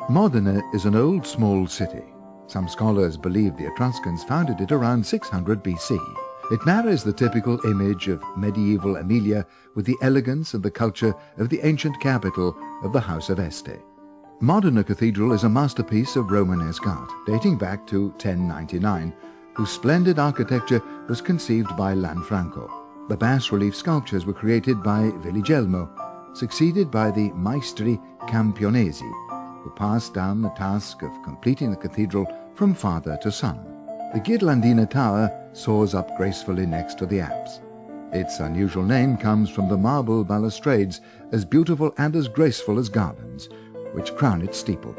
Modena is an old small city. Some scholars believe the Etruscans founded it around 600 BC. It marries the typical image of medieval Emilia with the elegance and the culture of the ancient capital of the House of Este. Modena Cathedral is a masterpiece of Romanesque art, dating back to 1099, whose splendid architecture was conceived by Lanfranco. The bas-relief sculptures were created by Viligelmo, succeeded by the Maestri Campionesi, who passed down the task of completing the cathedral from father to son. The Ghirlandina Tower soars up gracefully next to the apse. Its unusual name comes from the marble balustrades, as beautiful and as graceful as garlands, which crown its steeple.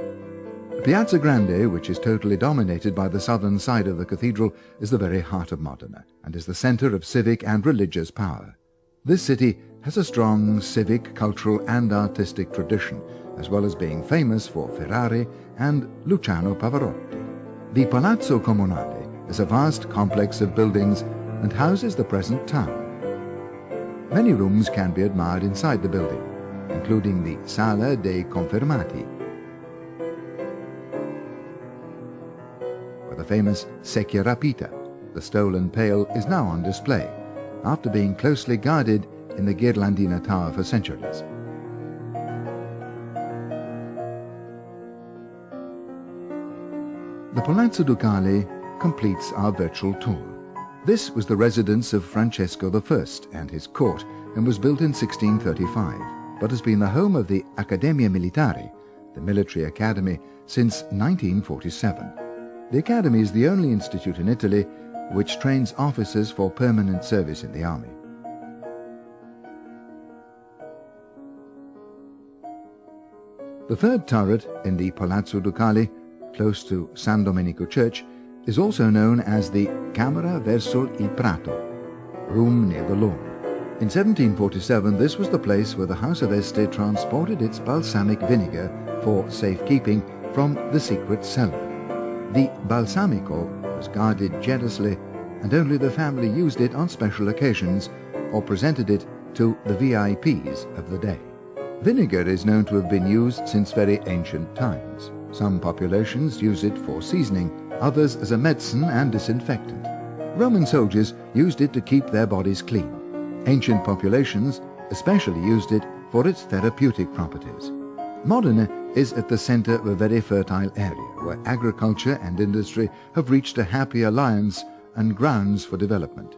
Piazza Grande, which is totally dominated by the southern side of the cathedral, is the very heart of Modena and is the center of civic and religious power. This city has a strong civic, cultural and artistic tradition, as well as being famous for Ferrari and Luciano Pavarotti. The Palazzo Comunale is a vast complex of buildings and houses the present town. Many rooms can be admired inside the building, including the Sala dei Confermati, where the famous Secchia Rapita, the stolen pail, is now on display, after being closely guarded in the Ghirlandina Tower for centuries. The Palazzo Ducale completes our virtual tour. This was the residence of Francesco I and his court, and was built in 1635, but has been the home of the Accademia Militare, the military academy, since 1947. The academy is the only institute in Italy which trains officers for permanent service in the army. The third turret in the Palazzo Ducale, close to San Domenico Church, is also known as the Camera verso il Prato, room near the lawn. In 1747, this was the place where the House of Este transported its balsamic vinegar for safekeeping from the secret cellar. The balsamico was guarded jealously, and only the family used it on special occasions or presented it to the VIPs of the day. Vinegar is known to have been used since very ancient times. Some populations use it for seasoning, others as a medicine and disinfectant. Roman soldiers used it to keep their bodies clean. Ancient populations especially used it for its therapeutic properties. Modena is at the center of a very fertile area where agriculture and industry have reached a happy alliance and grounds for development.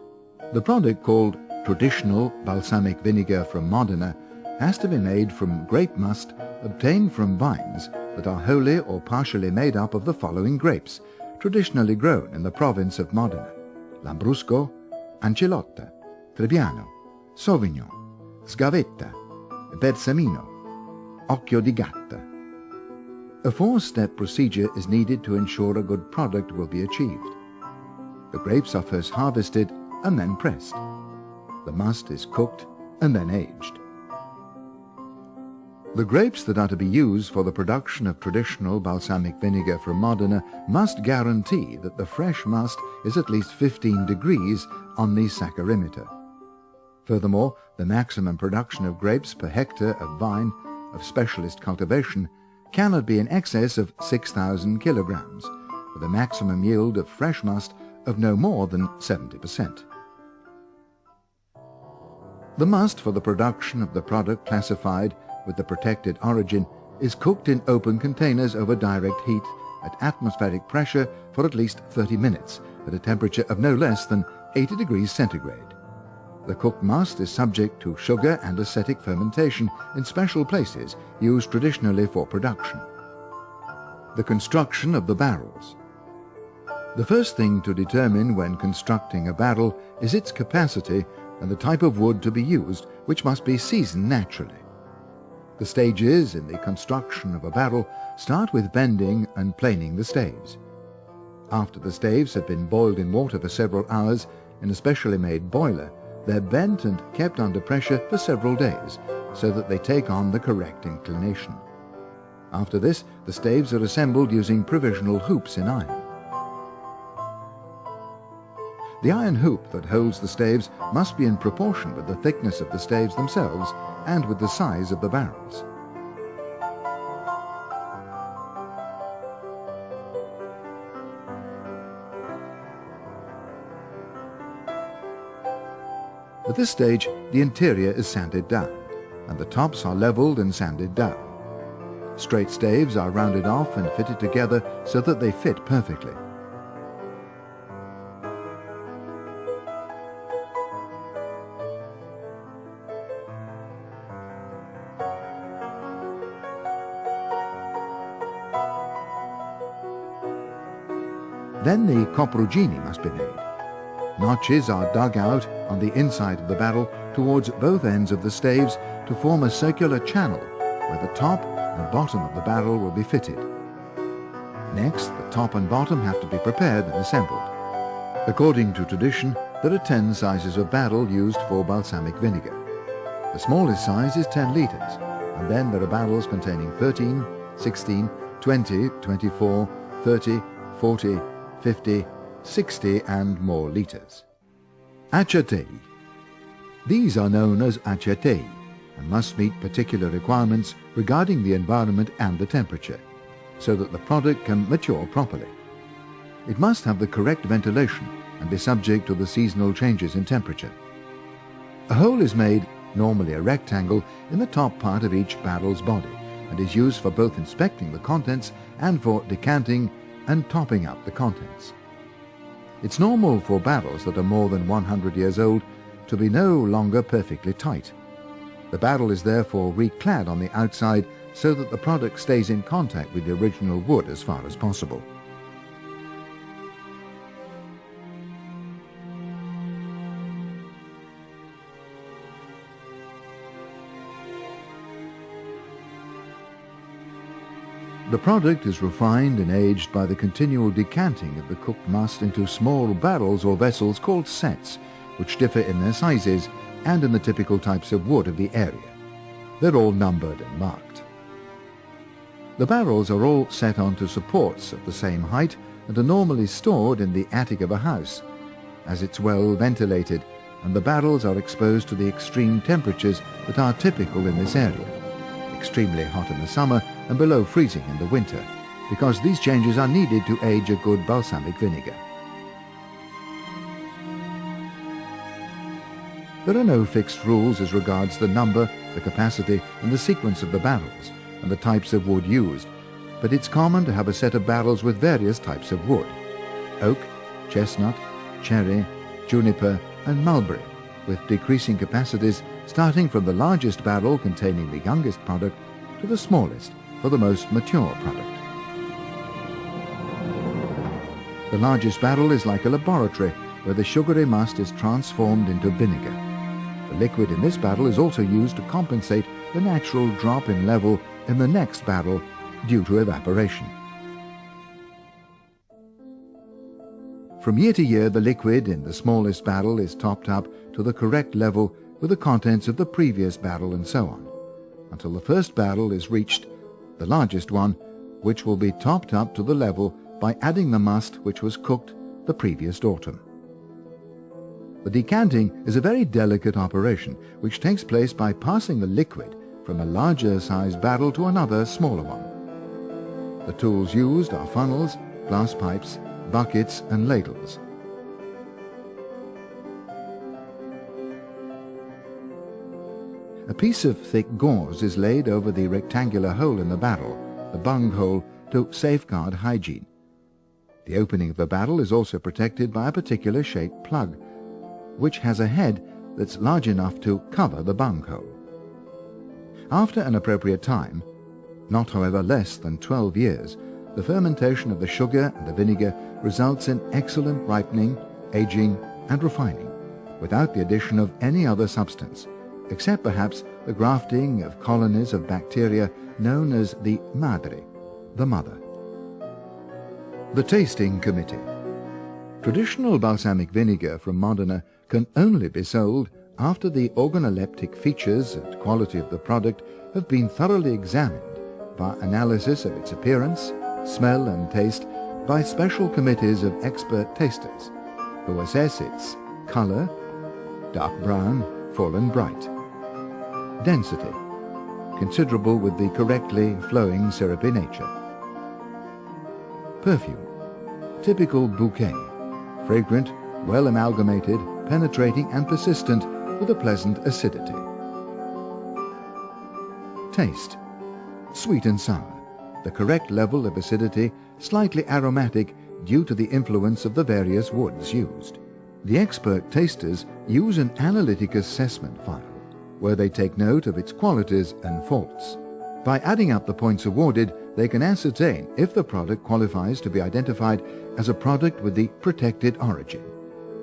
The product, called traditional balsamic vinegar from Modena, has to be made from grape must obtained from vines that are wholly or partially made up of the following grapes, traditionally grown in the province of Modena: Lambrusco, Ancilotta, Trebbiano, Sauvignon, Sgavetta, Bersamino, Occhio di Gatta. A four-step procedure is needed to ensure a good product will be achieved. The grapes are first harvested and then pressed. The must is cooked and then aged. The grapes that are to be used for the production of traditional balsamic vinegar from Modena must guarantee that the fresh must is at least 15 degrees on the saccharimeter. Furthermore, the maximum production of grapes per hectare of vine of specialist cultivation cannot be in excess of 6,000 kilograms, with a maximum yield of fresh must of no more than 70%. The must for the production of the product classified with the protected origin is cooked in open containers over direct heat at atmospheric pressure for at least 30 minutes at a temperature of no less than 80 degrees centigrade. The cooked must is subject to sugar and acetic fermentation in special places used traditionally for production. The construction of the barrels. The first thing to determine when constructing a barrel is its capacity and the type of wood to be used, which must be seasoned naturally. The stages in the construction of a barrel start with bending and planing the staves. After the staves have been boiled in water for several hours in a specially made boiler, they're bent and kept under pressure for several days so that they take on the correct inclination. After this, the staves are assembled using provisional hoops in iron. The iron hoop that holds the staves must be in proportion with the thickness of the staves themselves and with the size of the barrels. At this stage, the interior is sanded down, and the tops are leveled and sanded down. Straight staves are rounded off and fitted together so that they fit perfectly. Then the coprugini must be made. Notches are dug out on the inside of the barrel towards both ends of the staves to form a circular channel where the top and bottom of the barrel will be fitted. Next, the top and bottom have to be prepared and assembled. According to tradition, there are 10 sizes of barrel used for balsamic vinegar. The smallest size is 10 litres, and then there are barrels containing 13, 16, 20, 24, 30, 40, 50, 60 and more litres. Acciatei. These are known as acciatei and must meet particular requirements regarding the environment and the temperature, so that the product can mature properly. It must have the correct ventilation and be subject to the seasonal changes in temperature. A hole is made, normally a rectangle, in the top part of each barrel's body and is used for both inspecting the contents and for decanting and topping up the contents. It's normal for barrels that are more than 100 years old to be no longer perfectly tight. The barrel is therefore reclad on the outside so that the product stays in contact with the original wood as far as possible. The product is refined and aged by the continual decanting of the cooked must into small barrels or vessels called sets, which differ in their sizes and in the typical types of wood of the area. They're all numbered and marked. The barrels are all set onto supports of the same height and are normally stored in the attic of a house, as it's well ventilated, and the barrels are exposed to the extreme temperatures that are typical in this area. Extremely hot in the summer and below freezing in the winter, because these changes are needed to age a good balsamic vinegar. There are no fixed rules as regards the number, the capacity and the sequence of the barrels and the types of wood used, but it's common to have a set of barrels with various types of wood: oak, chestnut, cherry, juniper and mulberry, with decreasing capacities starting from the largest barrel containing the youngest product to the smallest for the most mature product. The largest barrel is like a laboratory where the sugary must is transformed into vinegar. The liquid in this barrel is also used to compensate the natural drop in level in the next barrel due to evaporation. From year to year, the liquid in the smallest barrel is topped up to the correct level with the contents of the previous barrel and so on, until the first barrel is reached, the largest one, which will be topped up to the level by adding the must which was cooked the previous autumn. The decanting is a very delicate operation which takes place by passing the liquid from a larger sized barrel to another smaller one. The tools used are funnels, glass pipes, buckets and ladles. A piece of thick gauze is laid over the rectangular hole in the barrel, the bung hole, to safeguard hygiene. The opening of the barrel is also protected by a particular shaped plug, which has a head that's large enough to cover the bung hole. After an appropriate time, not however less than 12 years, the fermentation of the sugar and the vinegar results in excellent ripening, aging and refining, without the addition of any other substance, except perhaps the grafting of colonies of bacteria known as the madre, the mother. The Tasting Committee. Traditional balsamic vinegar from Modena can only be sold after the organoleptic features and quality of the product have been thoroughly examined by analysis of its appearance, smell and taste by special committees of expert tasters who assess its color, dark brown, full and bright; density, considerable with the correctly flowing syrupy nature; perfume, typical bouquet, fragrant, well amalgamated, penetrating and persistent, with a pleasant acidity. Taste: sweet and sour, the correct level of acidity, slightly aromatic due to the influence of the various woods used. The expert tasters use an analytic assessment file, where they take note of its qualities and faults. By adding up the points awarded, they can ascertain if the product qualifies to be identified as a product with the protected origin,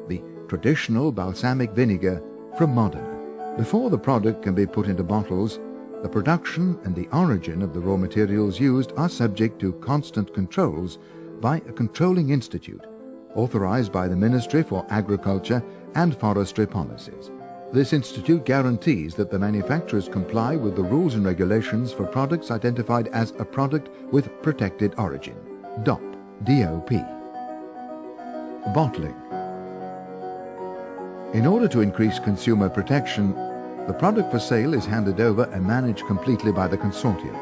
the traditional balsamic vinegar from Modena. Before the product can be put into bottles, the production and the origin of the raw materials used are subject to constant controls by a controlling institute authorized by the Ministry for Agriculture and Forestry Policies. This institute guarantees that the manufacturers comply with the rules and regulations for products identified as a product with protected origin, DOP, D-O-P. Bottling. In order to increase consumer protection, the product for sale is handed over and managed completely by the consortium.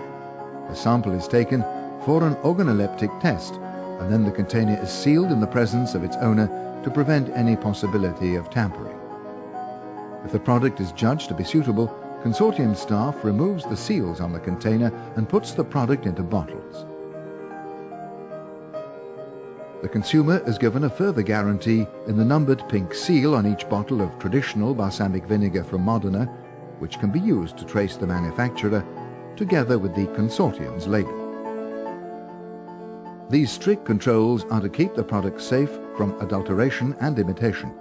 A sample is taken for an organoleptic test, and then the container is sealed in the presence of its owner to prevent any possibility of tampering. If the product is judged to be suitable, consortium staff removes the seals on the container and puts the product into bottles. The consumer is given a further guarantee in the numbered pink seal on each bottle of traditional balsamic vinegar from Modena, which can be used to trace the manufacturer, together with the consortium's label. These strict controls are to keep the product safe from adulteration and imitation.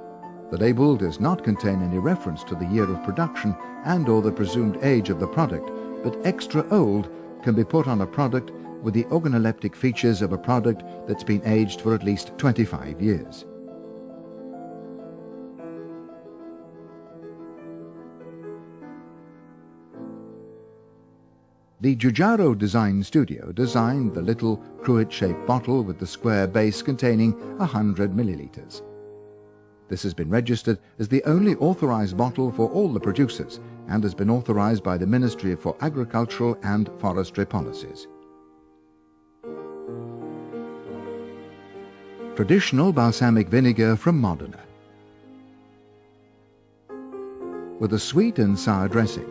The label does not contain any reference to the year of production and/or the presumed age of the product, but extra old can be put on a product with the organoleptic features of a product that's been aged for at least 25 years. The Giugiaro Design Studio designed the little cruet-shaped bottle with the square base containing 100 milliliters. This has been registered as the only authorized bottle for all the producers and has been authorized by the Ministry for Agricultural and Forestry Policies. Traditional balsamic vinegar from Modena. With a sweet and sour dressing,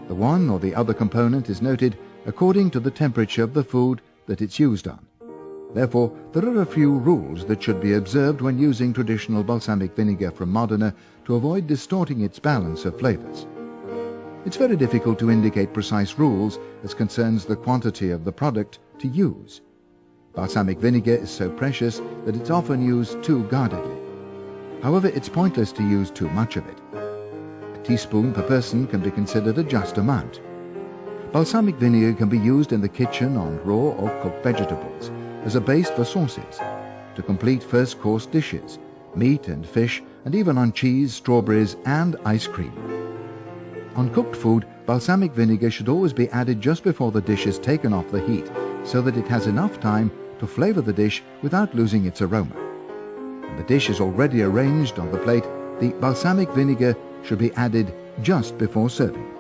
the one or the other component is noted according to the temperature of the food that it's used on. Therefore, there are a few rules that should be observed when using traditional balsamic vinegar from Modena to avoid distorting its balance of flavors. It's very difficult to indicate precise rules as concerns the quantity of the product to use. Balsamic vinegar is so precious that it's often used too guardedly. However, it's pointless to use too much of it. A teaspoon per person can be considered a just amount. Balsamic vinegar can be used in the kitchen on raw or cooked vegetables, as a base for sauces, to complete first-course dishes, meat and fish, and even on cheese, strawberries, and ice cream. On cooked food, balsamic vinegar should always be added just before the dish is taken off the heat, so that it has enough time to flavor the dish without losing its aroma. When the dish is already arranged on the plate, the balsamic vinegar should be added just before serving.